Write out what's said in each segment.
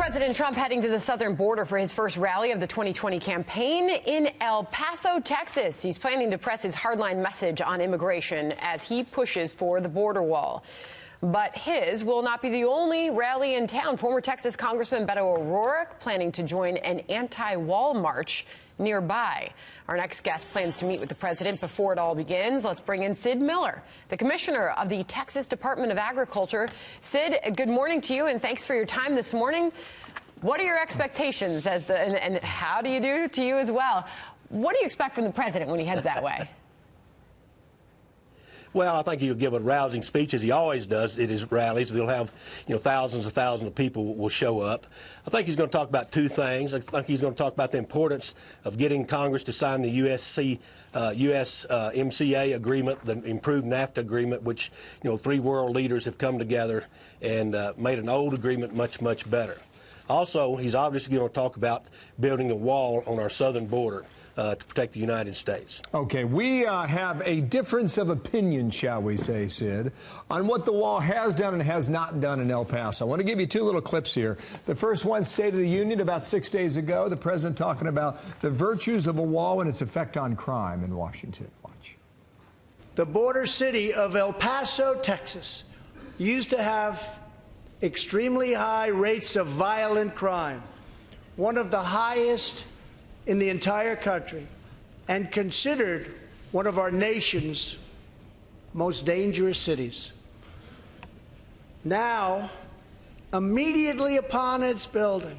President Trump heading to the southern border for his first rally of the 2020 campaign in El Paso, Texas. He's planning to press his hardline message on immigration as he pushes for the border wall. But his will not be the only rally in town. Former Texas Congressman Beto O'Rourke planning to join an anti-wall march nearby. Our next guest plans to meet with the president before it all begins. Let's bring in Sid Miller, the commissioner of the Texas Department of Agriculture. Sid, good morning to you, and thanks for your time this morning. What are your expectations and how do you do to you as well? What do you expect from the president when he heads that way? Well, I think he'll give a rousing speech, as he always does at his rallies. They'll have, thousands of people will show up. I think he's going to talk about two things. I think he's going to talk about the importance of getting Congress to sign the USMCA agreement, the improved NAFTA agreement, which, three world leaders have come together and made an old agreement much, much better. Also, he's obviously going to talk about building a wall on our southern border to protect the United States. Okay, we have a difference of opinion, shall we say, Sid, on what the wall has done and has not done in El Paso. I want to give you two little clips here. The first one, State of the Union, about 6 days ago. The president talking about the virtues of a wall and its effect on crime in Washington. Watch. The border city of El Paso, Texas, used to have extremely high rates of violent crime, one of the highest in the entire country, and considered one of our nation's most dangerous cities. Now, immediately upon its building,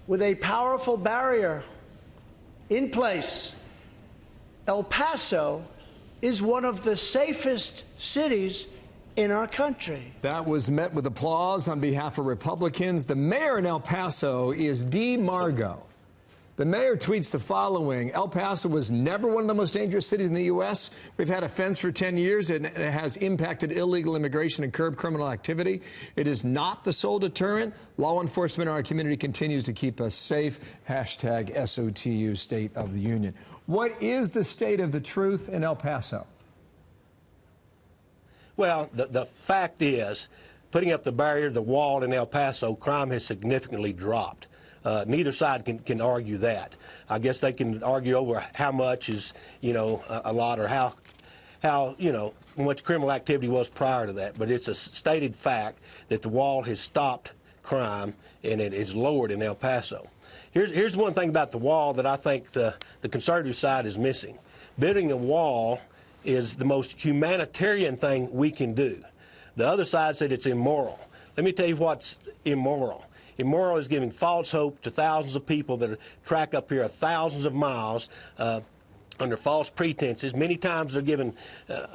with a powerful barrier in place, El Paso is one of the safest cities in our country. That was met with applause on behalf of Republicans. The mayor in El Paso is Dee Margo. The mayor tweets the following: El Paso was never one of the most dangerous cities in the U.S. We've had a fence for 10 years, and it has impacted illegal immigration and curbed criminal activity. It is not the sole deterrent. Law enforcement in our community continues to keep us safe. Hashtag SOTU, State of the Union. What is the state of the truth in El Paso? Well, the fact is, putting up the barrier, the wall in El Paso, crime has significantly dropped. Neither side can argue that. I guess they can argue over how much is, a lot, or how much criminal activity was prior to that. But it's a stated fact that the wall has stopped crime and it is lowered in El Paso. Here's one thing about the wall that I think the conservative side is missing. Building a wall is the most humanitarian thing we can do. The other side said it's immoral. Let me tell you what's immoral. Immoral is giving false hope to thousands of people that track up here thousands of miles under false pretenses. Many times they're giving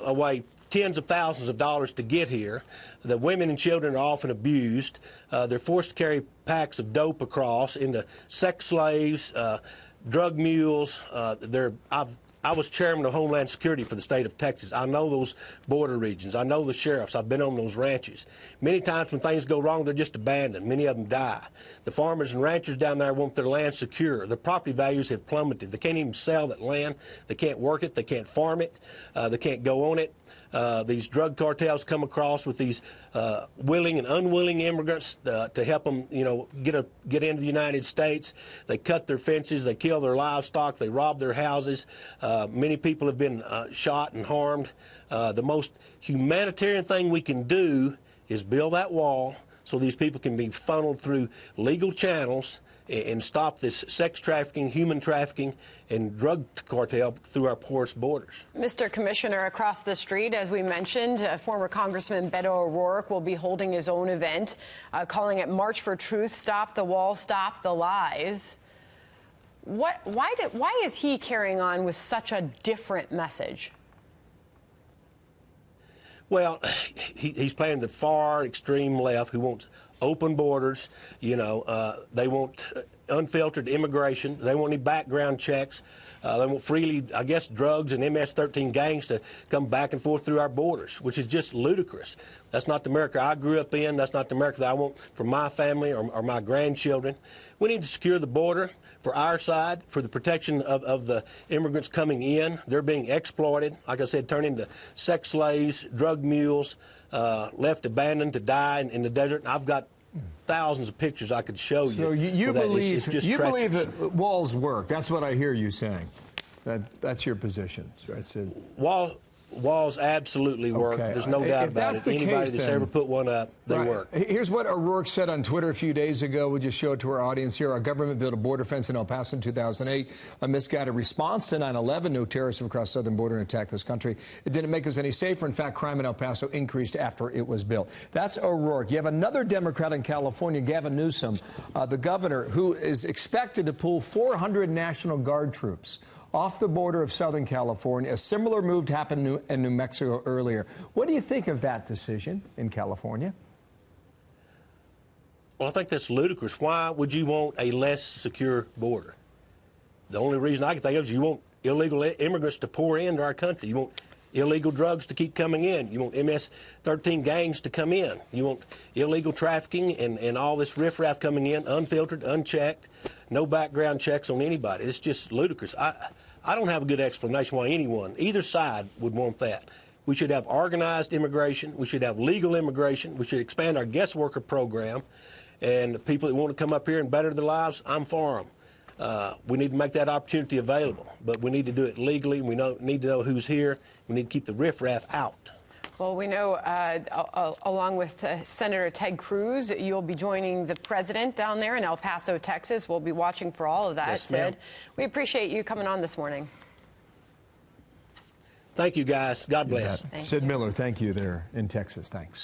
away tens of thousands of dollars to get here. The women and children are often abused. They're forced to carry packs of dope across into sex slaves, drug mules. I was chairman of Homeland Security for the state of Texas. I know those border regions. I know the sheriffs. I've been on those ranches. Many times when things go wrong, they're just abandoned. Many of them die. The farmers and ranchers down there want their land secure. Their property values have plummeted. They can't even sell that land. They can't work it. They can't farm it. They can't go on it. These drug cartels come across with these willing and unwilling immigrants to help them, get into the United States. They cut their fences, they kill their livestock, they rob their houses. Many people have been shot and harmed. The most humanitarian thing we can do is build that wall so these people can be funneled through legal channels and stop this sex trafficking, human trafficking, and drug cartel through our porous borders. Mr. Commissioner, across the street, as we mentioned, former Congressman Beto O'Rourke will be holding his own event, calling it March for Truth, Stop the Wall, Stop the Lies. Why is he carrying on with such a different message? Well, he's playing the far extreme left who wants open borders. They want unfiltered immigration. They want any background checks. They want freely, drugs and MS-13 gangs to come back and forth through our borders, which is just ludicrous. That's not the America I grew up in. That's not the America that I want for my family or my grandchildren. We need to secure the border for our side, for the protection of the immigrants coming in. They're being exploited, like I said, turned into sex slaves, drug mules, left abandoned to die in the desert. I've got thousands of pictures I could show you. So you that believe it's just believe treacherous. that walls work. That's what I hear you saying. That's your position, right, Sid? Walls absolutely work. Okay. There's no doubt If about that's it. the Anybody case, that's then- ever put one up, they Right. work. Here's what O'Rourke said on Twitter a few days ago. We'll just show it to our audience here. Our government built a border fence in El Paso in 2008, a misguided response to 9/11. No terrorists have crossed the southern border and attacked this country. It didn't make us any safer. In fact, crime in El Paso increased after it was built. That's O'Rourke. You have another Democrat in California, Gavin Newsom, the governor, who is expected to pull 400 National Guard troops off the border of Southern California. A similar move happened in New Mexico earlier. What do you think of that decision in California? Well, I think that's ludicrous. Why would you want a less secure border? The only reason I can think of is you want illegal immigrants to pour into our country. You want illegal drugs to keep coming in. You want MS-13 gangs to come in. You want illegal trafficking and all this riffraff coming in, unfiltered, unchecked, no background checks on anybody. It's just ludicrous. I don't have a good explanation why anyone, either side, would want that. We should have organized immigration. We should have legal immigration. We should expand our guest worker program. And the people that want to come up here and better their lives, I'm for them. We need to make that opportunity available, but we need to do it legally. We need to know who's here. We need to keep the riffraff out. Well, we know, along with Senator Ted Cruz, you'll be joining the president down there in El Paso, Texas. We'll be watching for all of that, Yes, Sid. ma'am. We appreciate you coming on this morning. Thank you, guys. God bless. Sid Miller, thank you there in Texas. Thanks.